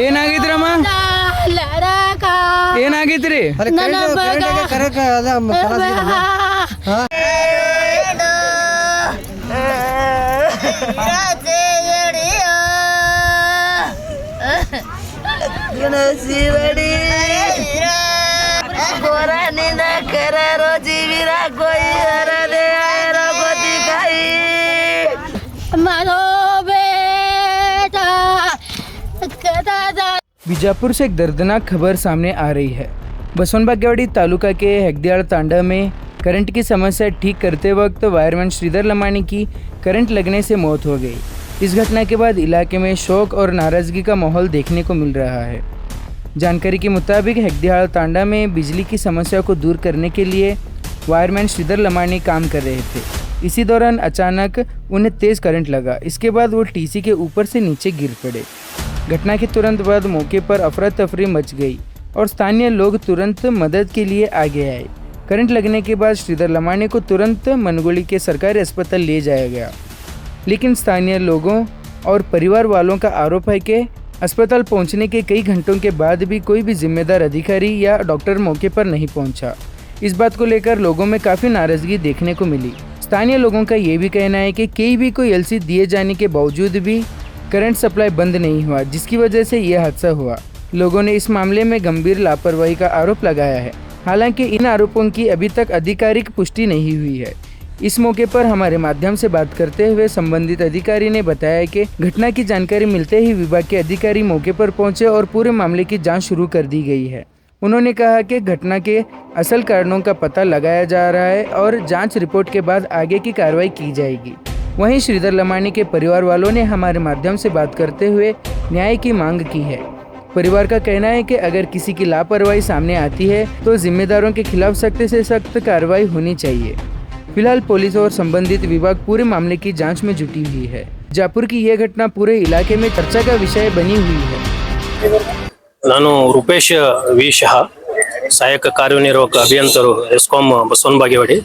ಏನಾಗಿದ್ರಮ್ಮ? ಏನಾಗಿದ್ರಿ? बीजापुर से एक दर्दनाक खबर सामने आ रही है। बसवनबागेवाडी तालुका के हेगदियाल तांडा में करंट की समस्या ठीक करते वक्त वायरमैन श्रीधर लमानी की करंट लगने से मौत हो गई। इस घटना के बाद इलाके में शोक और नाराज़गी का माहौल देखने को मिल रहा है। जानकारी के मुताबिक हेगदियाल तांडा में बिजली की समस्या को दूर करने के लिए वायरमैन श्रीधर लमानी काम कर रहे थे। इसी दौरान अचानक उन्हें तेज़ करंट लगा। इसके बाद वो टीसी के ऊपर से नीचे गिर पड़े। घटना के तुरंत बाद मौके पर अफरा तफरी मच गई और स्थानीय लोग तुरंत मदद के लिए आगे आए। करंट लगने के बाद श्रीधर लमानी को तुरंत मनगोली के सरकारी अस्पताल ले जाया गया, लेकिन स्थानीय लोगों और परिवार वालों का आरोप है कि अस्पताल पहुंचने के कई घंटों के बाद भी कोई भी जिम्मेदार अधिकारी या डॉक्टर मौके पर नहीं पहुंचा। इस बात को लेकर लोगों में काफ़ी नाराज़गी देखने को मिली। स्थानीय लोगों का ये भी कहना है कि कई भी कोई एलसी दिए जाने के बावजूद भी करंट सप्लाई बंद नहीं हुआ, जिसकी वजह से यह हादसा हुआ। लोगों ने इस मामले में गंभीर लापरवाही का आरोप लगाया है। हालांकि इन आरोपों की अभी तक आधिकारिक पुष्टि नहीं हुई है। इस मौके पर हमारे माध्यम से बात करते हुए संबंधित अधिकारी ने बताया कि घटना की जानकारी मिलते ही विभाग के अधिकारी मौके पर पहुंचे और पूरे मामले की जांच शुरू कर दी गई है। उन्होंने कहा कि घटना के असल कारणों का पता लगाया जा रहा है और जांच रिपोर्ट के बाद आगे की कार्रवाई की जाएगी। वहीं श्रीधर लमानी के परिवार वालों ने हमारे माध्यम से बात करते हुए न्याय की मांग की है। परिवार का कहना है कि अगर किसी की लापरवाही सामने आती है तो जिम्मेदारों के खिलाफ सख्त से सख्त कार्रवाई होनी चाहिए। फिलहाल पुलिस और संबंधित विभाग पूरे मामले की जांच में जुटी हुई है। बीजापुर की यह घटना पूरे इलाके में चर्चा का विषय बनी हुई है। ನಾನು ರೂಪೇಶ್ ವಿ ಶಹಾ, ಸಹಾಯಕ ಕಾರ್ಯನಿರ್ವಾಹಕ ಅಭಿಯಂತರು ಎಸ್ಕಾಂ ಬಸವನಬಾಗೇವಾಡಿ.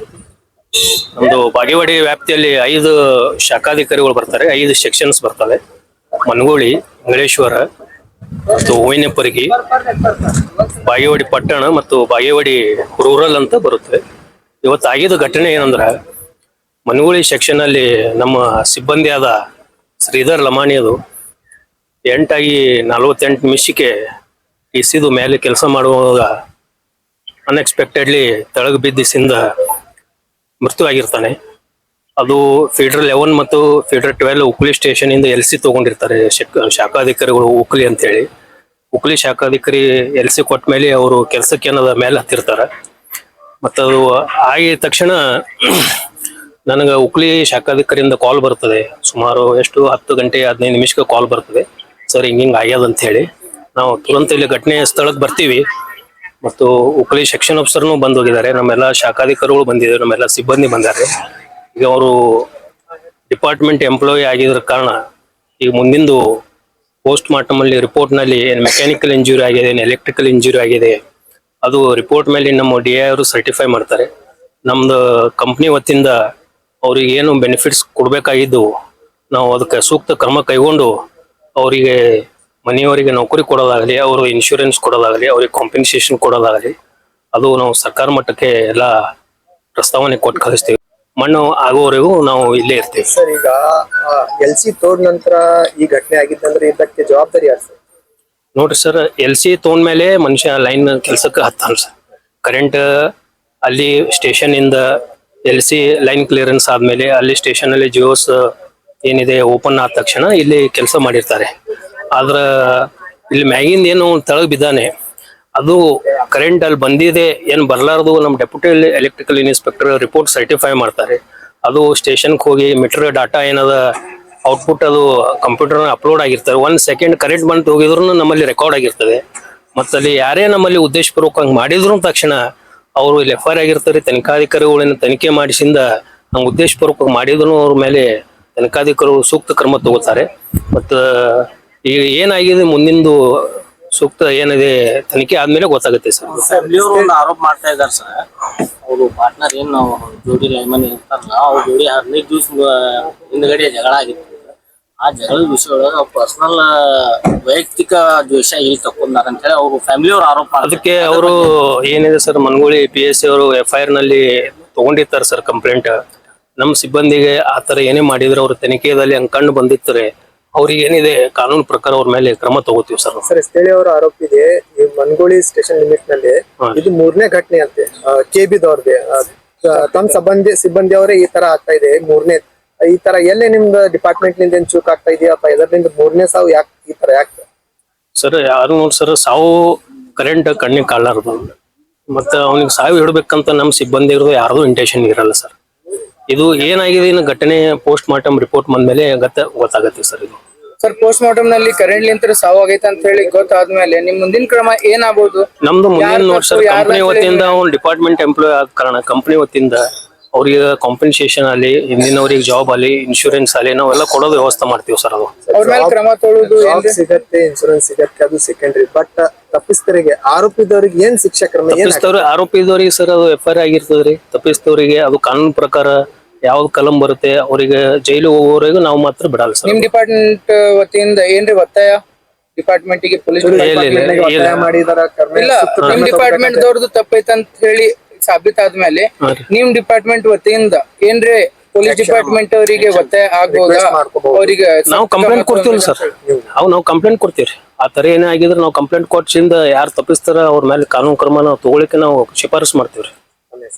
ನಮ್ಮದು ಬಾಗೇವಾಡಿ ವ್ಯಾಪ್ತಿಯಲ್ಲಿ 5 ಶಾಖಾಧಿಕಾರಿಗಳು ಬರ್ತಾರೆ, 5 ಸೆಕ್ಷನ್ಸ್ ಬರ್ತವೆ. ಮನಗೋಳಿ, ಮಂಗಳೇಶ್ವರ ಮತ್ತು ಹೂವಿನಪರ್ಗಿ, ಬಾಗೇವಾಡಿ ಪಟ್ಟಣ ಮತ್ತು ಬಾಗೇವಾಡಿ ರೂರಲ್ ಅಂತ ಬರುತ್ತೆ. ಇವತ್ತು ಆಗಿದ ಘಟನೆ ಏನಂದ್ರೆ, ಮನಗೋಳಿ ಸೆಕ್ಷನ್ ಅಲ್ಲಿ ನಮ್ಮ ಸಿಬ್ಬಂದಿಯಾದ ಶ್ರೀಧರ್ ಲಮಾಣಿಯದು 8:48 ಟಿಸಿದು ಮೇಲೆ ಕೆಲಸ ಮಾಡುವಾಗ ಅನ್ಎಕ್ಸ್ಪೆಕ್ಟೆಡ್ಲಿ ತೆಳಗೆ ಬಿದ್ದಿಸಿಂದ ಮೃತ್ಯು ಆಗಿರ್ತಾನೆ. ಅದು ಫೀಡರ್ 11 ಮತ್ತು ಫೀಡರ್ 12 ಉಕ್ಲಿ ಸ್ಟೇಷನ್ ಇಂದ ಎಲ್ಸಿ ತಗೊಂಡಿರ್ತಾರೆ ಶಾಖಾಧಿಕಾರಿಗಳು, ಉಕ್ಲಿ ಅಂತೇಳಿ. ಉಕ್ಲಿ ಶಾಖಾಧಿಕಾರಿ ಎಲ್ಸಿ ಕೊಟ್ಟ ಮೇಲೆ ಅವರು ಕೆಲಸಕ್ಕೆ ಏನದ ಮೇಲೆ ಹತ್ತಿರ್ತಾರೆ. ಮತ್ತದು ಆಗಿದ ತಕ್ಷಣ ನನಗೆ ಉಕ್ಲಿ ಶಾಖಾಧಿಕಾರಿಯಿಂದ ಕಾಲ್ ಬರ್ತದೆ. ಸುಮಾರು 10 ಗಂಟೆ 15 ನಿಮಿಷಕ್ಕೆ ಕಾಲ್ ಬರ್ತದೆ, ಸರ್ ಹಿಂಗಿಂಗ್ ಆಗ್ಯದ ಅಂತ ಹೇಳಿ. ನಾವು ತುರಂತ ಇಲ್ಲಿ ಘಟನೆ ಸ್ಥಳಕ್ಕೆ ಬರ್ತೀವಿ. ಮತ್ತು ಉಕ್ಲಿ ಸೆಕ್ಷನ್ ಆಫೀಸರ್ನು ಬಂದು ಹೋಗಿದ್ದಾರೆ, ನಮ್ಮೆಲ್ಲ ಶಾಖಾಧಿಕಾರಿಗಳು ಬಂದಿದ್ದಾರೆ, ನಮ್ಮೆಲ್ಲ ಸಿಬ್ಬಂದಿ ಬಂದಿದ್ದಾರೆ. ಈಗ ಅವರು ಡಿಪಾರ್ಟ್ಮೆಂಟ್ ಎಂಪ್ಲಾಯಿ ಆಗಿದ್ರ ಕಾರಣ ಈಗ ಮುಂದಿಂದು ಪೋಸ್ಟ್ ಮಾರ್ಟಮ್ ಅಲ್ಲಿ ರಿಪೋರ್ಟ್ ನಲ್ಲಿ ಏನು ಮೆಕ್ಯಾನಿಕಲ್ ಇಂಜುರಿ ಆಗಿದೆ, ಏನು ಎಲೆಕ್ಟ್ರಿಕಲ್ ಇಂಜುರಿ ಆಗಿದೆ, ಅದು ರಿಪೋರ್ಟ್ ಮೇಲೆ ನಮ್ಮ DI ಅವರು ಸರ್ಟಿಫೈ ಮಾಡ್ತಾರೆ. ನಮ್ದು ಕಂಪ್ನಿ ವತಿಯಿಂದ ಅವ್ರಿಗೆ ಏನು ಬೆನಿಫಿಟ್ಸ್ ಕೊಡಬೇಕಾಗಿದ್ದು ನಾವು ಅದಕ್ಕೆ ಸೂಕ್ತ ಕ್ರಮ ಕೈಗೊಂಡು ಅವರಿಗೆ ಮನೆಯವರಿಗೆ ನೌಕರಿ ಕೊಡೋದಾಗಲಿ, ಅವರು ಇನ್ಶೂರೆನ್ಸ್ ಕೊಡೋದಾಗಲಿ, ಅವ್ರಿಗೆ ಕಾಂಪೆನ್ಸೇಷನ್ ಕೊಡೋದಾಗಲಿ, ಅದು ನಾವು ಸರ್ಕಾರ ಮಟ್ಟಕ್ಕೆ ಎಲ್ಲ ಪ್ರಸ್ತಾವನೆ ಕೊಟ್ಟು ಕಳಿಸ್ತೀವಿ. ಮಣ್ಣು ಆಗೋವರೆಗೂ ನಾವು ಇಲ್ಲೇ ಇರ್ತೀವಿ. ಸರ್, ಈಗ LC ತೋಡ್ ನಂತರ ಈ ಘಟನೆ ಆಗಿದ್ದಂದ್ರೆ ಇದಕ್ಕೆ ಜವಾಬ್ದಾರಿ ಯಾರು ಸರ್? ನೋಡ್ರಿ ಸರ್, LC ತೊಗೊಂಡ್ಮೇಲೆ ಮನುಷ್ಯ ಲೈನ್ ಕೆಲಸಕ್ಕೆ ಹತ್ತಾನ ಸರ್. ಕರೆಂಟ್ ಅಲ್ಲಿ ಸ್ಟೇಷನ್ ಇಂದ LC ಲೈನ್ ಕ್ಲಿಯರೆನ್ಸ್ ಆದ್ಮೇಲೆ ಅಲ್ಲಿ ಸ್ಟೇಷನ್ ಅಲ್ಲಿ ಜಿಯೋಸ್ ಏನಿದೆ ಓಪನ್ ಆದ ತಕ್ಷಣ ಇಲ್ಲಿ ಕೆಲಸ ಮಾಡಿರ್ತಾರೆ. ಆದ್ರ ಇಲ್ಲಿ ಮ್ಯಾಗಿಂದ ಏನು ತೆಳಗ್ ಬಿದ್ದಾನೆ, ಅದು ಕರೆಂಟ್ ಅಲ್ಲಿ ಬಂದಿದೆ ಏನು ಬರ್ಲಾರ್ದು ನಮ್ಮ deputy electrical inspector report certify ಮಾಡ್ತಾರೆ. ಅದು ಸ್ಟೇಷನ್ಗೆ ಹೋಗಿ ಮೀಟರ್ ಡಾಟಾ ಏನದ ಔಟ್ಪುಟ್ ಅದು ಕಂಪ್ಯೂಟರ್ ಅಪ್ಲೋಡ್ ಆಗಿರ್ತಾರೆ. 1 ಸೆಕೆಂಡ್ ಕರೆಂಟ್ ಬಂದು ಹೋಗಿದ್ರು ನಮ್ಮಲ್ಲಿ ರೆಕಾರ್ಡ್ ಆಗಿರ್ತದೆ. ಮತ್ತಲ್ಲಿ ಯಾರೇ ನಮ್ಮಲ್ಲಿ ಉದ್ದೇಶಪೂರ್ವಕ ಹಂಗೆ ಮಾಡಿದ್ರು ತಕ್ಷಣ ಅವರು ಇಲ್ಲಿ FIR ಆಗಿರ್ತಾರೆ. ತನಿಖಾಧಿಕಾರಿಗಳನ್ನ ತನಿಖೆ ಮಾಡಿಸಿಂದ ಹಂಗೆ ಉದ್ದೇಶಪೂರ್ವಕ ಮಾಡಿದ್ರು ಅವ್ರ ಮೇಲೆ ತನಿಖಾಧಿಕಾರಿಗಳು ಸೂಕ್ತ ಕ್ರಮ ತಗೋತಾರೆ. ಮತ್ತು ಈಗ ಏನಾಗಿದೆ ಮುಂದಿಂದು ಸೂಕ್ತ ಏನಿದೆ ತನಿಖೆ ಆದ್ಮೇಲೆ ಗೊತ್ತಾಗುತ್ತೆ ಸರ್. ಒಂದು ಆರೋಪ ಮಾಡ್ತಾ ಇದ್ದಾರೆ ಸರ್, ಅವರು ಪಾರ್ಟ್ನರ್ ಏನು ಜೋಡಿ ಲೈಮನ್ ಇರ್ತಾರಲ್ಲ, ಅವ್ರ ಜೋಡಿ 15 ದಿವಸ ಹಿಂದ್ಗಡೆ ಜಗಳ ಆಗಿತ್ತು. ಆ ಜಗಳದ ವಿಷಯ ಒಳಗ ಪರ್ಸನಲ್ ವೈಯಕ್ತಿಕ ದ್ವೇಷ ಇಲ್ಲಿ ತಕೊಂಡಾರ ಅಂತ ಹೇಳಿ ಅವ್ರ ಫ್ಯಾಮಿಲಿ ಅವ್ರ ಆರೋಪ ಅದಕ್ಕೆ ಅವರು ಏನಿದೆ ಸರ್ ಮನಗೂಳಿ PSC ಅವರು FIR ನಲ್ಲಿ ತಗೊಂಡಿರ್ತಾರೆ ಸರ್ ಕಂಪ್ಲೇಂಟ್. ನಮ್ಮ ಸಿಬ್ಬಂದಿಗೆ ಆತರ ಏನೇ ಮಾಡಿದ್ರೆ ಅವ್ರ ತನಿಖೆಯಲ್ಲಿ ಕಂಡು ಬಂದಿರ್ತಾರೆ ಅವ್ರಿಗೆ ಏನಿದೆ ಕಾನೂನು ಪ್ರಕಾರ ಅವ್ರ ಮೇಲೆ ಕ್ರಮ ತಗೋತೀವಿ ಸರ್. ಸರ್ ಸ್ಥಳೀಯ ಅವರ ಆರೋಪ ಇದೆ ಈ ಮನಗೋಳಿ ಸ್ಟೇಷನ್ ಲಿಮಿಟ್ ನಲ್ಲಿ ಇದು 3ನೇ ಘಟನೆ ಅಂತೆ KB ದವ್ರದೇ ತಮ್ಮ ಸಿಬ್ಬಂದಿ ಅವರೇ ಈ ತರ ಆಗ್ತಾ ಇದೆ 3ನೇ. ಈ ತರ ಎಲ್ಲೇ ನಿಮ್ದು ಡಿಪಾರ್ಟ್ಮೆಂಟ್ ನಿಂದ ಏನ್ ಚೂಕ್ ಆಗ್ತಾ ಇದೆಯಾ ಅಥವಾ ಇದರಿಂದ 3ನೇ ಸಾವು ಯಾಕೆ ಈ ತರ ಯಾಕೆ ಸರ್? ಯಾರು ನೋಡಿ ಸರ್, ಸಾವು ಕರೆಂಟ್ ಕಣ್ಣಿಗೆ ಕಾಣಲಾರದು. ಮತ್ತೆ ಅವ್ನಿಗೆ ಸಾವು ಇಡ್ಬೇಕಂತ ನಮ್ಮ ಸಿಬ್ಬಂದಿ ಇರೋದು ಯಾರ್ದು ಇಂಟೆನ್ಷನ್ ಇರಲ್ಲ ಸರ್. ಇದು ಏನಾಗಿದೆ ಇನ್ನು ಘಟನೆ ಪೋಸ್ಟ್ ಮಾರ್ಟಮ್ ರಿಪೋರ್ಟ್ ಬಂದ್ಮೇಲೆ ಗೊತ್ತಾಗತ್ತೆ ಸರ್. ಇದು ಸರ್ ಪೋಸ್ಟ್ ಮಾರ್ಟಮ್ ನಲ್ಲಿ ಕರೆಂಟ್ ಲಿಂತ ಸಾವು ಆಗೈತೆ ಅಂತ ಹೇಳಿ ಗೊತ್ತಾದ್ಮೇಲೆ ನಿಮ್ ಮುಂದಿನ ಕ್ರಮ ಏನಾಗಬಹುದು? ನಮ್ದು ಮುಂದಿನ ನೋಡಿ ಸರ್, ಕಂಪನಿ ವತಿಯಿಂದ ಅವ್ನು ಡಿಪಾರ್ಟ್ಮೆಂಟ್ ಎಂಪ್ಲಾಯ್ ಆದ ಕಾರಣ ಕಂಪನಿ ವತಿಯಿಂದ ಅವ್ರಿಗೆ ಕಾಂಪನ್ಸೇಷನ್ ಅಲ್ಲಿ ಹಿಂದಿನವ್ರಿಗೆ ಜಾಬ್ ಅಲ್ಲಿ ಇನ್ಶೂರೆನ್ಸ್ ಅಲ್ಲಿ ನಾವೆಲ್ಲ ಕೊಡೋದು ವ್ಯವಸ್ಥೆ ಮಾಡ್ತೀವಿ ಸರ್. ಅದು ಅವ್ರ ಮೇಲೆ ಕ್ರಮ ತಗೊಳ್ಳೋದು ಸಿಗತ್ತೆ, ಇನ್ಶೂರೆನ್ಸ್ ಸಿಗತ್ತೆ, ಅದು ಸೆಕೆಂಡ್ರಿ. ಬಟ್ ತಪ್ಪಿಸ್ತರಿಗೆ ಆರೋಪಿದವರಿಗೆ ಏನ್ ಶಿಕ್ಷಾ ಕ್ರಮ ಆರೋಪಿದವರಿಗೆ ಸರ್ ಅದು FIR ಆಗಿರ್ತದ್ರಿ. ತಪ್ಪಿಸ್ತವರಿಗೆ ಅದು ಕಾನೂನು ಪ್ರಕಾರ ಯಾವ್ದು ಕಲಂ ಬರುತ್ತೆ ಅವರಿಗೆ ಜೈಲು ಹೋಗೋವರೆಗೂ ನಾವು ಮಾತ್ರ ಬಿಡಲ್ಲ ಸರ್. ನಿಮ್ ಡಿಪಾರ್ಟ್ಮೆಂಟ್ ವತಿಯಿಂದ ಏನ್ರಿ ಒತ್ತಾಯ ಡಿಪಾರ್ಟ್ಮೆಂಟ್ ಗೆ ಪೊಲೀಸ್ ಮಾಡಿದಾರ? ಇಲ್ಲ, ನಿಮ್ ಡಿಪಾರ್ಟ್ಮೆಂಟ್ ದವ್ರದ್ದು ತಪ್ಪೈತೆ ಅಂತ ಹೇಳಿ ಸಾಬೀತಾದ್ಮೇಲೆ ನಿಮ್ ಡಿಪಾರ್ಟ್ಮೆಂಟ್ ವತಿಯಿಂದ ಏನ್ರಿ ಪೊಲೀಸ್ ಡಿಪಾರ್ಟ್ಮೆಂಟ್ ಅವರಿಗೆ ಒತ್ತಾಯ ಆಗ್ಬೋದಾ? ಅವರಿಗೆ ನಾವು ಕಂಪ್ಲೇಂಟ್ ಕೊಡ್ತೀವಿ ಸರ್. ನಾವು ಕಂಪ್ಲೇಂಟ್ ಕೊಡ್ತೀವಿ. ಆ ತರ ಏನೇ ಆಗಿದ್ರೆ ನಾವು ಕಂಪ್ಲೇಂಟ್ ಕೊಟ್ಟಿಂದ ಯಾರು ತಪ್ಪಿಸ್ತಾರ ಅವ್ರ ಮೇಲೆ ಕಾನೂನು ಕ್ರಮ ನಾವು ತಗೊಳಿಕ್ಕೆ ನಾವು ಶಿಫಾರಸು ಮಾಡ್ತೀವ್ರಿ.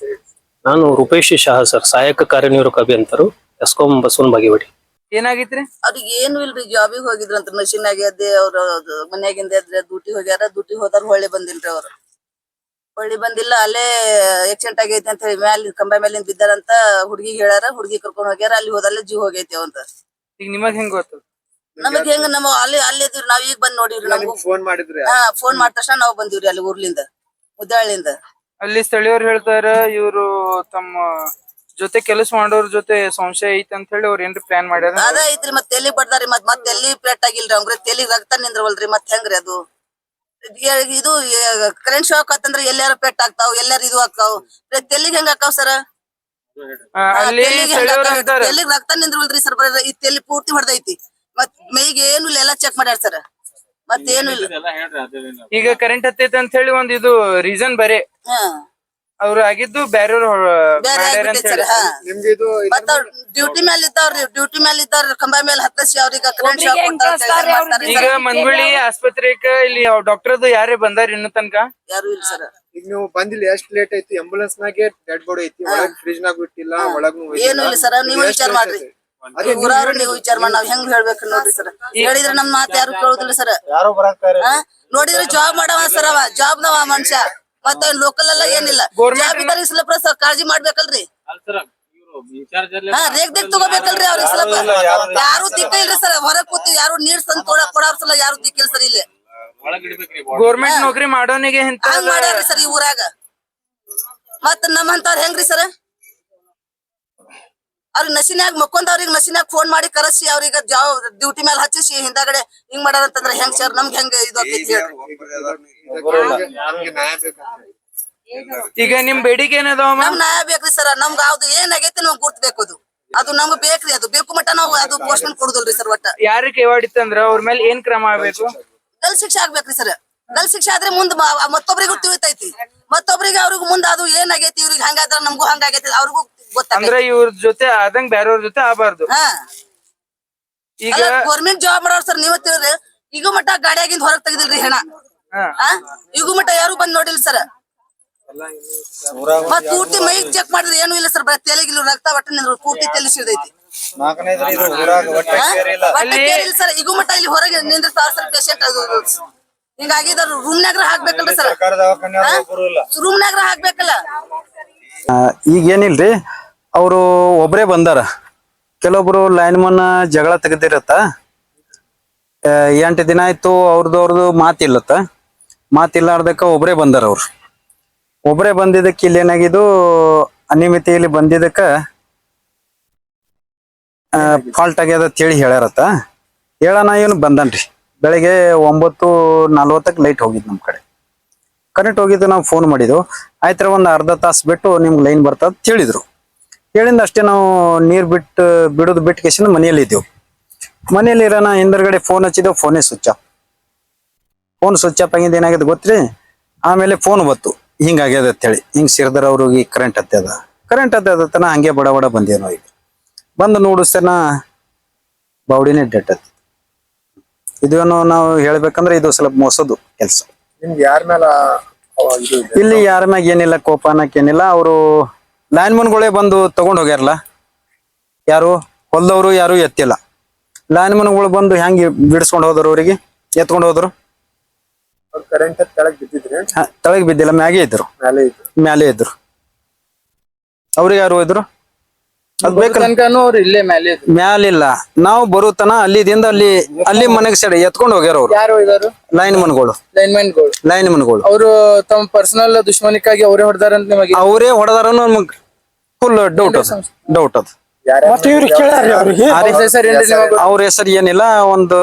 ನಾನು ರೂಪೇಶ್ ಶಹಾ ಸರ್, ಸಹಾಯಕ ಕಾರ್ಯನಿರ್ವಾಹಕ ಅಭಿಯಂತರು, ಎಸ್ಕಾಂ ಬಸವನ ಬಾಗೇವಾಡಿ. ಏನಾಗಿತ್ರಿ? ಅವ್ರಿಗೆ ಏನು ಇಲ್ರಿ, ಜಾಬಿಗೆ ಹೋಗಿದ್ರಂತ ಮಷಿನ್ ಆಗ್ಯದೆ. ಅವ್ರ ಮನ್ಯಾಗಿಂದ ಎದ್ರೆ ಡ್ಯೂಟಿ ಹೋಗ್ಯಾರ. ಡ್ಯೂಟಿ ಹೋದಾರ ಹೊಳ್ಳಿ ಬಂದಿಲ್ರಿ. ಅವ್ರು ಹೊಳ್ಳಿ ಬಂದಿಲ್ಲ, ಅಲ್ಲೇ ಆಕ್ಸಿಡೆಂಟ್ ಆಗೈತಿ ಅಂತ ಹೇಳಿ ಮ್ಯಾಲ ಕಂಬ ಮೇಲಿಂದ ಬಿದ್ದಾರಂತ ಹುಡುಗಿಗೆ ಹೇಳ್ಯಾರ. ಹುಡುಗಿ ಕರ್ಕೊಂಡ್ ಹೋಗ್ಯಾರ. ಅಲ್ಲಿ ಹೋದಲ್ಲೇ ಜೀವ ಹೋಗೈತಿ ಅವಂತ. ಈಗ ನಿಮಗ್ ಹೆಂಗ್ ಗೊತ್ತು? ನಮಗ್ ಹೆಂಗ ನಮ್ಮ ಅಲ್ಲಿ ಇದ್ರಿ, ನಾವ್ ಈಗ ಬಂದ್ ನೋಡಿವ್ರಿ. ನಮಗೂ ಫೋನ್ ಮಾಡಿದ್ರಿ? ಫೋನ್ ಮಾಡಿದ ತಕ್ಷಣ ನಾವ್ ಬಂದಿವ್ರಿ ಅಲ್ಲಿ ಊರ್ಲಿಂದ, ಮುದ್ದಾಳಿಂದ. ಅಲ್ಲಿ ಸ್ಥಳೀಯರು ಹೇಳ್ತಾರ ಇವ್ರು ತಮ್ಮ ಜೊತೆ ಕೆಲಸ ಮಾಡೋರ್ ಜೊತೆ ಸಂಶಯ ಐತಿ ಅಂತ ಹೇಳಿ ಅವ್ರ ಏನ್ರಿ ಪ್ಲಾನ್ ಮಾಡ್ಯಾರ? ಅದ ಐತ್ರಿ. ಮತ್ತೆ ಎಲ್ಲಿ ಬಡ್ದಾರಿ, ಮತ್ತೆ ಎಲ್ಲಿ ಪೇಟ್ ಆಗಿಲ್ರಿ ಅವ್ರಿ. ತೆಲಿಗ್ ರಕ್ತ ನಿಂದ್ರವಲ್ರಿ. ಮತ್ ಹೆಂಗ್ರಿ ಅದು? ಇದು ಕರೆಂಟ್ ಶಾಕ್ ಆತಂದ್ರ ಎಲ್ಲಾರ ಪೆಟ್ ಆಗ್ತಾವ್, ಎಲ್ಲಾರ ಇದು ಆಗ್ತಾವ್. ತೆಲಿಗ್ ಹೆಂಗ ಹಾಕಾವ್ ಸರ್? ತೆಲಿಗ್ ರಕ್ತ ನಿಂದ್ರವಲ್ರಿ ಸರ್. ಈ ತೆಲಿ ಪೂರ್ತಿ ಹೊಡೆದೈತಿ. ಮತ್ ಮೈಗೆ ಏನು ಇಲ್ಲ, ಎಲ್ಲಾ ಚೆಕ್ ಮಾಡ್ಯಾರ ಸರ್. ಮತ್ತೇನು ಇಲ್ಲ. ಈಗ ಕರೆಂಟ್ ಹತ್ತೈತೆ ಅಂತ ಹೇಳಿ ಒಂದ್ ಇದು ರೀಸನ್ ಬೇರೆ. ಅವ್ರು ಆಗಿದ್ದು ಬೇರೆಯವ್ರು ಡ್ಯೂಟಿ ಮೇಲೆ ಇದ್ದವ್ರಿ. ಡ್ಯೂಟಿ ಮೇಲೆ ಇದ್ದವ್ರ ಕಂಬ ಮೇಲೆ ಹತ್ತಿಸಿ ಅವ್ರಿಗೆ ಕರೆಂಟ್ ಶಾಕ್ ಕೊಡ್ತಾರ. ಈಗ ಮನ್ಗುಳಿ ಆಸ್ಪತ್ರೆಗೆ ಇಲ್ಲಿ ಡಾಕ್ಟರ್ದು ಯಾರೇ ಬಂದಾರ ಇನ್ನು ತನಕ? ಯಾರು ಇಲ್ಲ ಸರ್. ಈಗ ನೀವು ಬಂದಿಲ್ಲ, ಎಷ್ಟ್ ಲೇಟ್ ಐತಿ? ಆಂಬುಲೆನ್ಸ್ ನಾಗೆ ಡೆಡ್ ಬಾಡಿ ಐತಿ, ಒಳಗ್ ಫ್ರಿಜ್ ನಾಗ ಬಿಟ್ಟಿಲ್ಲ, ಒಳಗ್ ಏನು ಇಲ್ಲ ಸರ್. ನೀವು ವಿಚಾರ ಮಾಡ್ರಿ, ಊರವ್ರು ನೀವು ವಿಚಾರ ಮಾಡಿ. ನಾವ್ ಹೆಂಗ್ ಹೇಳ್ಬೇಕು ನೋಡ್ರಿ ಸರ್. ಹೇಳಿದ್ರೆ ನಮ್ ಮಾತು ಯಾರು ಕೇಳುದಿಲ್ಲ ಸರ್. ನೋಡಿದ್ರೆ ಜಾಬ್ ಮಾಡವ ಸರ್, ಅವ ಜಾಬ್ ನವ ಮನುಷ್ಯ. ಮತ್ತೆ ಲೋಕಲ್ ಎಲ್ಲ ಏನಿಲ್ಲ. ಜಾಬ್ ಇದಾರೆ ಇಸ್ಲಪ್ಪ ಸರ್, ಕಾಳಜಿ ಮಾಡ್ಬೇಕಲ್ರಿ. ರೇಗ್ ದೇಗ್ ತಗೋಬೇಕಲ್ರಿ ಅವ್ರಿಗೆ ಸ್ವಲ್ಪ. ಯಾರು ದಿಕ್ಕ ಇಲ್ರಿ ಸರ್. ಹೊರಗ್ ಕೂತಿ ಯಾರು ನೀರ್ ತಂದ್ ಕೊಡಾರ್ಸಲ್ಲ, ಯಾರು ದಿಕ್ಕಿಲ್ಲ ಸರ್. ಇಲ್ಲಿ ಗೌರ್ಮೆಂಟ್ ನೌಕರಿ ಮಾಡೋನಿಗೆ ಹಂಗ್ ಮಾಡ್ಯಾರ್ರಿ ಸರ್ ಈ ಊರಾಗ. ಮತ್ ನಮ್ಮಂತವ್ರ ಹೆಂಗ್ರಿ ಸರ್? ಅವ್ರಿಗೆ ನಶಿನ್ಯಾಗ ಮಕ್ಕೊಂದವ್ರಿಗೆ ನಶಿನ್ಯಾಗ ಫೋನ್ ಮಾಡಿ ಕರೆಸಿ ಅವ್ರಿಗೆ ಡ್ಯೂಟಿ ಮೇಲೆ ಹಚ್ಚಿಸಿ ಹಿಂದಾಗಡೆ ಹಿಂಗ್ ಮಾಡಾರಂತಂದ್ರ ಹೆಂಗ್ ಸರ್? ನಮ್ಗೆ ಹೆಂಗ್ ಇದು ಆಕೈತಿ? ಈಗ ನಿಮ್ ಬೇಡಿಕೆ ಏನದಾವ? ನಮ್ ನ್ಯಾಯ ಬೇಕ್ರಿ ಸರ್. ನಮ್ಗ ಅದು ಏನಾಗೈತಿ ನಮ್ಗೆ ಗುರ್ತ್ಬೇಕು. ಅದು ನಮ್ಗ್ ಬೇಕ್ರಿ. ಅದು ಬೇಕು ಮಟ್ಟ ನಾವು ಅದು ಪೋಸ್ಟ್ಮೆಂಟ್ ಕೊಡುದಿಲ್ರಿ ಸರ್. ಒಟ್ಟ ಯಾರು ಕೇವಾಡಿತ್ತಂದ್ರ ಅವ್ರ ಮೇಲೆ ಏನ್ ಕ್ರಮ ಆಗ್ಬೇಕು? ಗಲ್ ಶಿಕ್ಷೆ ಆಗ್ಬೇಕ್ರಿ ಸರ್. ಗಲ್ ಶಿಕ್ಷೆ ಆದ್ರೆ ಮುಂದ್ ಮತ್ತೊಬ್ರಿಗೂ ತಿಳಿತೈತಿ. ಮತ್ತೊಬ್ರಿಗೆ ಅವ್ರಿಗೂ ಮುಂದ್ ಅದು ಏನಾಗೈತಿ, ಇವ್ರಿಗೆ ಹಂಗಾದ್ರ ನಮ್ಗೂ ಹಂಗಾಗೈತಿ ಅವ್ರಿಗೂ ಅಂದ್ರೆ ಇವ್ರ ಜೊತೆ ಆದಂಗ್ ಬೇರೆಯವ್ರ ಜೊತೆ ಆಗಬಾರ್ದು. ಈಗ ಗೌರ್ಮೆಂಟ್ ಜಾಬ್ ಮಾಡೋರ್ ಸರ್, ನೀವ್ ತಿಳಿದ್ರಿ. ಈಗ ಮಟ್ಟ ಗಾಡಿಯಾಗಿಂದ ಹೊರಗ್ ತೆಗ್ದಿಲ್ರಿ ಹೆಣ. ಈಗ ಮಟ್ಟ ಯಾರು ಬಂದ್ ನೋಡಿಲ್ ಸರ್. ಮತ್ ಪೂರ್ತಿ ಮೈ ಚೆಕ್ ಮಾಡಿದ್ರೆ ಏನು ಇಲ್ಲ ಸರ್. ತೆಲಿಗಿಲ್ಲ, ರಕ್ತ ಒಟ್ಟ ನಿಂದ್ರು ಪೂರ್ತಿ ತೆಲಿ ಸಿಡ್ದೈತಿ. ಸರ್ ಈಗ ಮಟ್ಟ ಇಲ್ಲಿ ಹೊರಗೆ ನಿಂದಿರ್ತಾರ ಸರ್ ಪೇಷಂಟ್. ಅದು ಹಿಂಗಾಗಿದ ರೂಮ್ನಾಗ್ರ ಹಾಕ್ಬೇಕಲ್ರಿ ಸರ್. ರೂಮ್ನಾಗ್ರ ಹಾಕ್ಬೇಕಲ್ಲ. ಈಗ ಏನಿಲ್ರಿ, ಅವರು ಒಬ್ರೇ ಬಂದಾರ. ಕೆಲವೊಬ್ರು ಲೈನ್ ಮನ್ ಜಗಳ ತೆಗೆದಿರತ್ತ. 8 ದಿನ ಆಯ್ತು ಅವ್ರದ್ದು ಮಾತಿಲ್ಲತ್ತ. ಮಾತಿಲ್ಲಾರ್ದಕ್ಕ ಒಬ್ರೇ ಬಂದಾರ. ಅವ್ರು ಒಬ್ರೇ ಬಂದಿದ್ದಕ್ಕೆ ಇಲ್ಲಿ ಏನಾಗಿದ್ದು, ಅನಿಯಮಿತಿಯಲ್ಲಿ ಬಂದಿದ್ದಕ್ಕ ಫಾಲ್ಟ್ ಆಗ್ಯದ ಅಂತೇಳಿ ಹೇಳ್ಯಾರತ್ತ. ಹೇಳೋಣ ಏನು ಬಂದನ್ರಿ. ಬೆಳಿಗ್ಗೆ 9:40 ಲೈಟ್ ಹೋಗಿದ್ ನಮ್ ಕಡೆ. ಕರೆಂಟ್ ಹೋಗಿದ್ದು ನಾವು ಫೋನ್ ಮಾಡಿದ್ವು. ಆಯ್ತರ ಒಂದು ಅರ್ಧ ತಾಸು ಬಿಟ್ಟು ನಿಮ್ಗೆ ಲೈನ್ ಬರ್ತದ ಹೇಳಿದ್ರು. ಹೇಳಿಂದ ಅಷ್ಟೇ ನಾವು ನೀರು ಬಿಡೋದು ಬಿಟ್ಟು ಕೇಸಿಂದ ಮನೆಯಲ್ಲಿ ಇದ್ದೆವು. ಮನೇಲಿ ಇರೋಣ ಹಿಂದರ್ಗಡೆ ಫೋನ್ ಹಚ್ಚಿದ ಫೋನೇ switch off. Phone switch off ಆಗಿದ್ದು ಏನಾಗಿದೆ ಗೊತ್ತ್ರಿ? ಆಮೇಲೆ ಫೋನ್ ಬತ್ತು ಹಿಂಗಾಗ್ಯದ ಅಂತೇಳಿ, ಹಿಂಗ್ ಸಿರ್ದರ್ ಅವ್ರಿಗೆ ಕರೆಂಟ್ ಹತ್ತದ ಹಂಗೆ ಬಡ ಬಡ ಬಂದೇನೋ. ಈಗ ಬಂದು ನೋಡಿಸ್ತೇನ ಬಾಡಿನೇ ಡೆಟ್ ಹತ್ತಿ. ಇದೇನು ನಾವು ಹೇಳ್ಬೇಕಂದ್ರೆ ಇದು ಸ್ವಲ್ಪ ಮೋಸದು ಕೆಲಸ. ನಿಮ್ಗೆ ಯಾರ ಮೇಲೆ ಇದು ಇದೆ? ಇಲ್ಲಿ ಯಾರ ಮ್ಯಾಗ ಏನಿಲ್ಲ, ಕೋಪ ಅನ್ನಕ್ಕೇನಿಲ್ಲ. ಅವರು ಲೈನ್ ಮನ್ಗಳೇ ಬಂದು ತಗೊಂಡ್ ಹೋಗ್ಯಾರಲ್ಲ, ಯಾರು ಹೊಲ್ದವ್ರು ಯಾರು ಎತ್ತಿಲ್ಲ. ಲೈನ್ ಮನ್ಗಳು ಬಂದು ಹೆಂಗ್ ಬಿಡಿಸ್ಕೊಂಡು ಹೋದ್ರು, ಅವ್ರಿಗೆ ಎತ್ಕೊಂಡು ಹೋದ್ರು. ಕರೆಂಟ್ ಕೆಳಗ್ ಬಿದ್ದಿದ್ರಿ? ತಳಗ್ ಬಿದ್ದಿಲ್ಲ, ಮ್ಯಾಗೆ ಇದ್ರು, ಮ್ಯಾಲೆ ಇದ್ರು. ಅವ್ರಿಗೆ ಯಾರು ಇದ್ರು? ಅದ್ ಬೇಕಲ್ಲ, ಅವ್ರು ಇಲ್ಲೇ ಮೇಲೆ ಮ್ಯಾಲಿಲ್ಲ. ನಾವು ಬರುತ್ತನ ಅಲ್ಲಿದಿಂದ ಅಲ್ಲಿ ಮನೆಗೆ ಸೈಡ್ ಎತ್ಕೊಂಡು ಹೋಗ್ಯಾರ ಅವ್ರು. ಯಾರು ಇದಾರು? ಲೈನ್ ಮನ್ಗಳು. ಅವರು ತಮ್ಮ ಪರ್ಸನಲ್ ದುಶ್ಮನಿಕ್ಕಾಗಿ ಅವರೇ ಹೊಡೆದಾರಂತ ನಿಮಗೆ? ಅವರೇ ಹೊಡೆದಾರ ನಮಗ್ ಫುಲ್ ಡೌಟ್ ಅದ. ಅವ್ರ ಹೆಸರು ಏನಿಲ್ಲ, ಒಂದು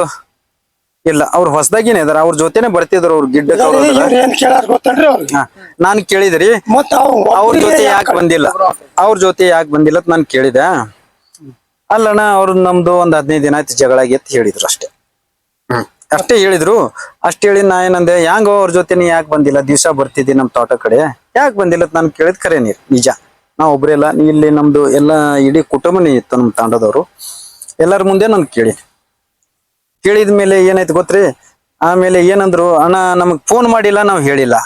ಇಲ್ಲ, ಅವ್ರ ಹೊಸದಾಗಿನೇ ಇದಾರ. ಅವ್ರ ಜೊತೆನೆ ಬರ್ತಿದ್ರು ಅವ್ರು ಗಿಡ್ಡ. ನಾನ್ ಕೇಳಿದ್ರಿ ಅವ್ರ ಜೊತೆ ಯಾಕೆ ಬಂದಿಲ್ಲ, ಅಂತ ನಾನ್ ಕೇಳಿದೆ. ಅಲ್ಲಣ್ಣ ಅವ್ರು ನಮ್ದು ಒಂದ್ 15 ದಿನ ಆಯ್ತು ಜಗಳ ಆಗೈತಿ ಹೇಳಿದ್ರು ಅಷ್ಟೇ. ಅಷ್ಟೇ ಹೇಳಿದ್ರು. ಅಷ್ಟೇ ಹೇಳಿ ನಾ ಏನಂದೆ, ಹೆಂಗ ಅವ್ರ ಜೊತೆ ನೀ ಯಾಕೆ ಬಂದಿಲ್ಲ, ದಿವ್ಸ ಬರ್ತಿದ್ದಿ ನಮ್ ತೋಟ ಕಡೆ, ಯಾಕೆ ಬಂದಿಲ್ಲ ಅಂತ ನಾನು ಕೇಳಿದ್ ಖರೆ ನೀರ್ ನಿಜ. ನಾ ಒಬ್ರೆಲ್ಲ ಇಲ್ಲಿ ನಮ್ದು ಎಲ್ಲಾ ಇಡೀ ಕುಟುಂಬನೇ ಇತ್ತು ನಮ್ ತಾಂಡದವ್ರು. ಎಲ್ಲರ ಮುಂದೆ ನಾನು ಕೇಳಿದ್ಮೇಲೆ ಏನಾಯ್ತು ಗೊತ್ತ್ರಿ? ಆಮೇಲೆ ಏನಂದ್ರು, ಅಣ್ಣ ನಮಗ್ ಫೋನ್ ಮಾಡಿಲ್ಲ, ನಾವ್ ಹೇಳಿಲ್ಲ.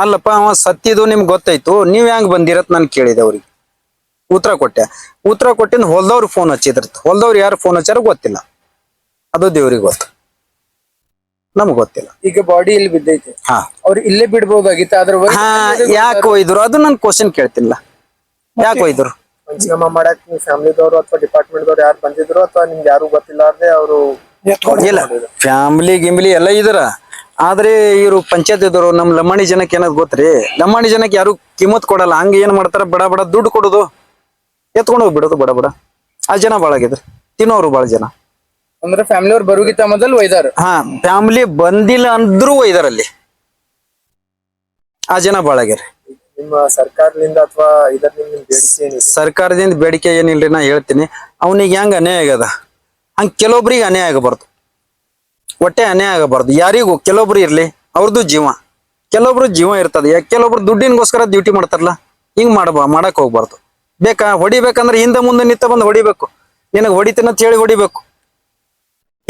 ಅಲ್ಲಪ್ಪ ಅವ ಸತ್ತಿದ್ದು ನಿಮ್ಗೆ ಗೊತ್ತಾಯ್ತು, ನೀವ್ ಹೆಂಗ್ ಬಂದಿರತ್ ನಾನು ಕೇಳಿದೆ. ಅವ್ರಿಗೆ ಉತ್ತರ ಕೊಟ್ಟಿಂದ ಹೊಲ್ದವ್ರು ಫೋನ್ ಹಚ್ಚಿದ್ರತ್. ಹೊಲ್ದವ್ರು ಯಾರು ಫೋನ್ ಹಚ್ಚಾರ ಗೊತ್ತಿಲ್ಲ, ಅದು ದೇವ್ರಿಗೆ ಗೊತ್ತು, ನಮಗ್ ಗೊತ್ತಿಲ್ಲ. ಈಗ ಬಾಡಿ ಇಲ್ಲಿ ಬಿದ್ದೈತಿ, ಹಾ ಅವ್ರು ಇಲ್ಲೇ ಬಿಡ್ಬೋದಾಗಿತ್ತು. ಅದ್ರ ಯಾಕೆ ಒಯ್ದ್ರು ಅದು ನನ್ ಕ್ವಶನ್ ಕೇಳ್ತಿಲ್ಲ. ಯಾಕೆ ಒಯ್ದ್ರು? ಪಂಚನಾಮ ಮಾಡಕ್ ನಿಮ್ ಫ್ಯಾಮಿಲಿದವ್ರು ಅಥವಾ ಡಿಪಾರ್ಟ್ಮೆಂಟ್ ದವ್ರು ಯಾರು ಬಂದಿದ್ರು ಅಥವಾ ನಿಮ್ಗೆ ಯಾರು ಗೊತ್ತಿಲ್ಲಾರ್ದೆ ಅವರು? ಇಲ್ಲ, ಫ್ಯಾಮಿಲಿ ಎಲ್ಲ ಇದ್ರ. ಆದ್ರೆ ಇವ್ರು ಪಂಚಾಯತಿದವರು ನಮ್ ಲಂಬಾಣಿ ಜನಕ್ಕೆ ಏನದ್ ಗೊತ್ತ್ರಿ? ಲಂಬಾಣಿ ಜನಕ್ಕೆ ಯಾರು ಕಿಮ್ಮತ್ ಕೊಡಲ್ಲ. ಹಂಗ ಏನ್ ಮಾಡ್ತಾರ, ಬಡ ದುಡ್ಡು ಕೊಡುದು, ಎತ್ಕೊಂಡು ಹೋಗ್ಬಿಡೋದು ಬಡ. ಆ ಜನ ಬಾಳ ಆಗಿದ್ರು, ತಿನ್ನೋರು ಬಾಳ ಜನ. ಅಂದ್ರೆ ಫ್ಯಾಮಿಲಿ ಅವ್ರು ಬರುಗಿತ್ತ ಮೊದಲು ಒಯ್ದಾರ. ಹಾ, ಫ್ಯಾಮಿಲಿ ಬಂದಿಲ್ಲ ಅಂದ್ರೂ ಒಯ್ದಾರಲ್ಲಿ. ಆ ಜನ ಬಾಳ ಆಗ್ಯಾರ. ನಿಮ್ಮ ಸರ್ಕಾರದಿಂದ ಅಥವಾ ಇದರಿಂದ ಬೇಡಿಕೆ ಏನಿದೆ? ಸರ್ಕಾರದಿಂದ ಬೇಡಿಕೆ ಏನಿಲ್ರಿ, ನಾ ಹೇಳ್ತೀನಿ. ಅವನಿಗೆ ಹೆಂಗ ಅನ್ಯಾಯ ಆಗ್ಯದ ಹಂಗ ಕೆಲವೊಬ್ರಿಗೆ ಅನ್ಯಾಯ ಆಗಬಾರ್ದು, ಒಟ್ಟೆ ಅನ್ಯಾಯ ಆಗಬಾರ್ದು ಯಾರಿಗೂ. ಕೆಲವೊಬ್ರು ಇರ್ಲಿ, ಅವ್ರದ್ದು ಜೀವ, ಕೆಲವೊಬ್ರು ಜೀವ ಇರ್ತದೆ. ಕೆಲವೊಬ್ರು ದುಡ್ಡಿನಗೋಸ್ಕರ ಡ್ಯೂಟಿ ಮಾಡ್ತಾರಲ್ಲ, ಹಿಂಗ್ ಮಾಡಕ್ ಹೋಗ್ಬಾರ್ದು. ಹೊಡಿಬೇಕಂದ್ರೆ ಹಿಂದೆ ಮುಂದೆ ನಿಂತ ಬಂದು ಹೊಡಿಬೇಕು. ನಿನಗ್ ಹೊಡಿತೀನಂತ ಹೇಳಿ ಹೊಡಿಬೇಕು.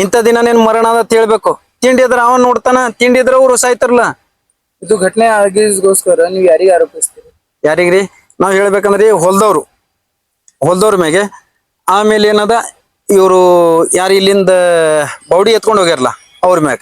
ಇಂಥ ದಿನ ನೀನ್ ಮರಣ ಅಂತ ಹೇಳ್ಬೇಕು. ತಿಂಡಿ ಇದ್ರ ಅವನ್ ನೋಡ್ತಾನ, ತಿಂಡಿ ಇದ್ರ ಅವ್ರು ಸಾಯ್ತಾರಲ್ಲ. ಇದು ಘಟನೆ ಆಗಿಗೋಸ್ಕರ ನೀವು ಯಾರಿಗೆ ಆರೋಪಿಸ್ತೀರಿ? ಯಾರಿಗ್ರಿ ನಾವ್ ಹೇಳ್ಬೇಕಂದ್ರಿ, ಹೊಲ್ದವ್ರ ಮ್ಯಾಗೆ. ಆಮೇಲೆ ಏನದ, ಇವ್ರು ಯಾರು ಇಲ್ಲಿಂದ ಬೌಡಿ ಎತ್ಕೊಂಡು ಹೋಗ್ಯಾರಲ್ಲ ಅವ್ರ ಮ್ಯಾಗ.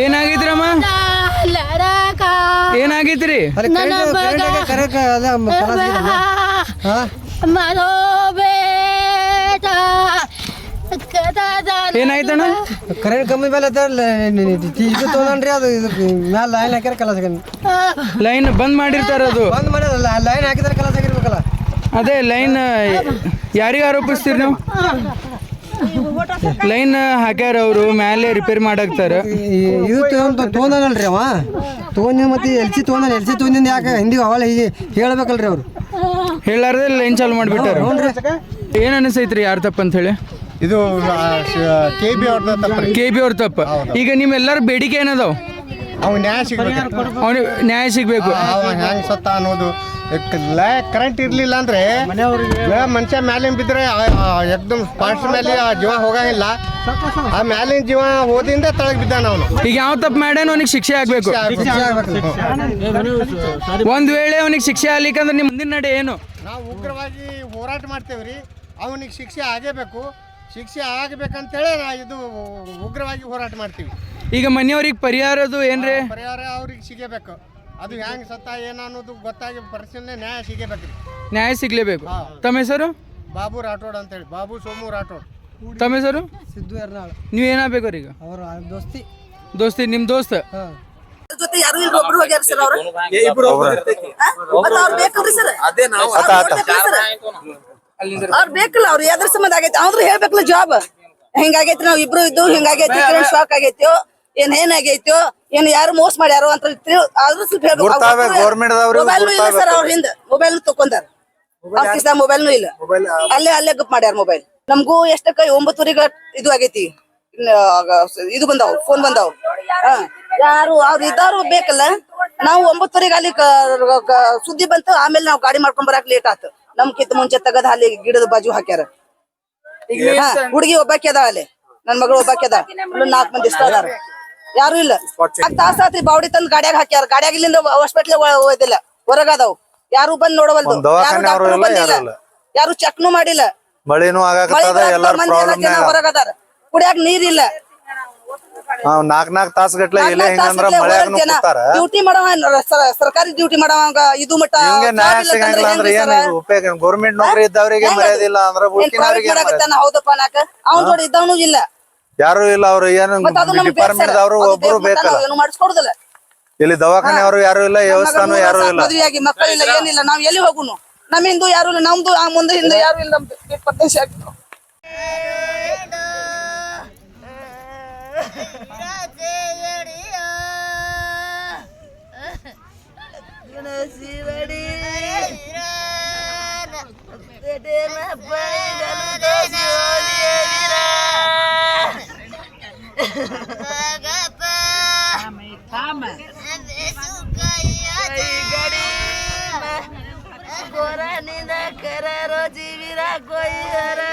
ಏನಾಗಿದ್ರಮ್ಮ? ಏನಾಗಿದ್ರಿ? ಏನಾಯ್ತಣ್ಣ? ಕರೆಂಟ್ ಕಮ್ಮಿ ಮೇಲೆ ಇದು ತೊಗೊಂಡ್ರಿ ಅದು ಮ್ಯಾಲ ಲೈನ್ ಹಾಕ್ಯಾರ ಕಲಸ ಲೈನ್ ಬಂದ್ ಮಾಡಿರ್ತಾರ, ಅದು ಬಂದ್ ಮಾಡಿರಲ್ಲ ಲೈನ್ ಹಾಕಿದ್ರೆ ಕಲಸ ಆಗಿರ್ಬೇಕಲ್ಲ. ಅದೇ ಲೈನ್ ಯಾರಿಗೆ ಆರೋಪಿಸ್ತೀರಿ ನೀವು? ಲೈನ್ ಹಾಕ್ಯಾರ ಅವರು, ಮೇಲೆ ರಿಪೇರಿ ಮಾಡಾಕ್ತಾರ. ಇದು ತೊಗೊಂಡಲ್ರಿ ಅವ ತೊಗೊಂಡ ಮತ್ತೆ ಎಲ್ಸಿ ತೊಗೊಂಡಿಂದ ಯಾಕೆ ಹಿಂದಿಗೆ ಅವಳ ಹೀಗೆ ಹೇಳ್ಬೇಕಲ್ರಿ ಅವ್ರು. ಹೇಳಾರ್ದೆ ಲೈನ್ ಚಾಲು ಮಾಡಿಬಿಟ್ಟಾರ. ಏನ್ ಅನಿಸೈತ್ರಿ ಯಾರು ತಪ್ಪ ಅಂತ ಹೇಳಿ? ಇದು KB ಅವ್ರದ್ದು ತಪ್ಪು. KB ಅವ್ರ ತಪ್ಪ. ಈಗ ನಿಮ್ಮೆಲ್ಲರ ಬೇಡಿಕೆ ಏನದಾವ್? ಅವ್ ನ್ಯಾಯ ಸಿಗ್ಬೇಕು, ಅವನಿಗೆ ನ್ಯಾಯ ಸಿಗ್ಬೇಕು. ಅವ ಹೆಂಗ್ ಸತ್ತ ಅನ್ನೋದು. ಕರೆಂಟ್ ಇರ್ಲಿಲ್ಲ ಅಂದ್ರೆ ಮನುಷ್ಯ ಮ್ಯಾಲಿನ ಬಿದ್ರೆ ಎಕ್ದಮ್ ಪಾರ್ಟ್ಸ್ ಮೇಲೆ ಜೀವ ಹೋಗಂಗಿಲ್ಲ. ಆ ಮ್ಯಾಲಿನ ಜೀವ ಹೋದಿಂದ ತಳಗ್ ಬಿದ್ದಾನ ಅವನು. ಈಗ ಯಾವ ತಪ್ಪು ಮಾಡ್ಯಾನ ಅವನಿಗೆ ಶಿಕ್ಷೆ ಆಗ್ಬೇಕು. ಒಂದ್ ವೇಳೆ ಅವನಿಗೆ ಶಿಕ್ಷೆ ಆಗ್ಲಿಕ್ಕಂದ್ರೆ ನಿಮ್ ಮುಂದಿನ ನಡೆ ಏನು? ನಾವು ಉಗ್ರವಾಗಿ ಹೋರಾಟ ಮಾಡ್ತೇವ್ರಿ. ಅವನಿಗೆ ಶಿಕ್ಷೆ ಆಗೇಬೇಕು. ಶಿಕ್ಷೆ ಆಗಬೇಕಂತೇಳಿ ಇದು ಉಗ್ರವಾಗಿ ಹೋರಾಟ ಮಾಡ್ತೀವಿ. ಈಗ ಮನೆಯವ್ರಿಗೆ ಪರಿಹಾರದು ಏನ್ರಿ? ಪರಿಹಾರ ಅವ್ರಿಗೆ ಸಿಗಬೇಕು. ಅದು ಹೆಂಗ್ ಸತ್ತ ಏನ ಅನ್ನೋದು ಗೊತ್ತಾಗಿ ಪರಿಶೀಲನೆ ನ್ಯಾಯ ಸಿಗಬೇಕ್ರಿ. ನ್ಯಾಯ ಸಿಗ್ಲೇಬೇಕು. ತಮ್ಮ ಹೆಸರು? ಬಾಬು ರಾಠೋಡ್ ಅಂತೇಳಿ, ಬಾಬು ಸೋಮು ರಾಠೋಡ್. ತಮ್ಮ ಹೆಸರು? ಸಿದ್ದು ಎರ್ನಾಳ್. ನೀವ್ ಏನಾಗ್ಬೇಕು ಈಗ? ಅವ್ರ ದೋಸ್ತಿ ನಿಮ್ ದೋಸ್ತ? ಜೊತೆ ಯಾರು ಇಲ್ಲ, ಒಬ್ರು ಹೋಗ್ಯಾರ ಸರ್ ಅವ್ರು. ಮತ್ತೆ ಅವ್ರು ಬೇಕಲ್ರಿ ಸರ್, ಅವ್ರು ಬೇಕಲ್ಲ. ಅವ್ರು ಯಾವ್ದ್ರ ಸಂಬಂಧ ಆಗೈತಿ ಅವ್ರು ಹೇಳ್ಬೇಕಲ್ಲ. ಜಾಬ್ ಹಿಂಗಾಗೈತಿ, ನಾವ್ ಇಬ್ರು ಇದ್ದು ಹಿಂಗಾಗೈತಿ, ಕರೆಂಟ್ ಶಾಕ್ ಆಗೈತೋ ಏನಾಗೈತೋ ಏನ್ ಯಾರು ಮೋಸ ಮಾಡ್ಯಾರೋ ಅಂತ ಆದ್ರೂ ಸ್ವಲ್ಪ ಮೊಬೈಲ್ ಇಲ್ಲ ಸರ್. ಅವ್ರ ಹಿಂದ ಮೊಬೈಲ್ ತಕೊಂಡಾರ, ಅವ್ರ ಕಿಸ ಮೊಬೈಲ್ನು ಇಲ್ಲ. ಅಲ್ಲೇ ಗಪ್ ಮಾಡ್ಯಾರ ಮೊಬೈಲ್. ನಮಗೂ ಎಷ್ಟಕ್ಕ 9:00 ಇದು ಆಗೈತಿ, ಇದು ಬಂದಾವ್, ಫೋನ್ ಬಂದಾವ್. ಯಾರು ಅವ್ರು ಇದ್ದಾರು ಬೇಕಲ್ಲ. ನಾವು 9:00 ಅಲ್ಲಿ ಸುದ್ದಿ ಬಂತು. ಆಮೇಲೆ ನಾವು ಗಾಡಿ ಮಾಡ್ಕೊಂಡ್ ಬರಾಕ್ ಲೇಟ್ ಆಯ್ತು. ನಮ್ಕಿಂತ ಮುಂಚೆ ತಗದ ಅಲ್ಲಿ ಗಿಡದ ಬಾಜು ಹಾಕ್ಯಾರ. ಹುಡುಗಿ ಒಬ್ಬಾಕಿ ಅದ, ಅಲ್ಲಿ ನನ್ ಮಗಳು ಒಬ್ಬಾಕಿ ಅದ. 4 ಮಂದಿ ಇಷ್ಟ ಅದಾರ, ಯಾರು ಇಲ್ಲ. ತಾಸ ಆತ್ರಿ ಬಾವಡಿ ತಂದ್ ಗಾಡ್ಯಾಗ ಹಾಕ್ಯಾರ. ಗಾಡ್ಯಾಗ ಇಲ್ಲಿಂದ ಹಾಸ್ಪಿಟ್ಲ್ ಹೋಯ್ದಿಲ್ಲ, ಹೊರಗದಾವ್. ಯಾರು ಬಂದ್ ನೋಡವಲ್ದು, ಯಾರು ಡಾಕ್ಟರ್ ಬಂದಿಲ್ಲ, ಯಾರು ಚೆಕ್ನು ಮಾಡಿಲ್ಲ. ಮಳಿನೂ ಹೊರಗದಾರ, ಕುಡಿಯಾಕ ನೀರಿಲ್ಲ. 4 ತಾಸು ಗಟ್ಲೆ ಡ್ಯೂಟಿ ಮಾಡವ, ಸರ್ಕಾರಿ ಡ್ಯೂಟಿ ಮಾಡವ ಇದು ಮಟ್ಟ. ಗೌರ್ಮೆಂಟ್ ನೌಕರಿ ಇದ್ದವರಿಗೆ ಮರ್ಯಾದಿಲ್ಲ ಅಂದ್ರೆ ಹೌದಪ್ಪ ನಾಕ ಅವ್ನ ಜೋಡಿ ಇದ್ದವನು ಇಲ್ಲ, ಯಾರು ಇಲ್ಲ. ಅವ್ರು ಏನು ಡಿಪಾರ್ಟ್ಮೆಂಟ್ ದವರು ಒಬ್ರು ಬೇಕಲ್ಲ. ಏನು ಮಾಡಿಸ್ಕೊಡುದಿಲ್ಲ. ಇಲ್ಲಿ ದವಾಖಾನೆ ಅವರು ಯಾರು ಇಲ್ಲ, ವ್ಯವಸ್ಥಾನು ಯಾರು ಇಲ್ಲ. ಮದುವೆಯಾಗಿ ಮಕ್ಕಳಿಲ್ಲ, ಏನಿಲ್ಲ. ನಾವ್ ಎಲ್ಲಿ ಹೋಗುನು? ನಮ್ಮ ಹಿಂದೂ ಯಾರು ಇಲ್ಲ, ನಮ್ದು ಮುಂದೆ ಹಿಂದೆ ಯಾರು ಇಲ್ಲ. ನಮ್ದು 20 ವರ್ಷ ಆಗಿತ್ತು. Gora ni na kara roji vira koi hara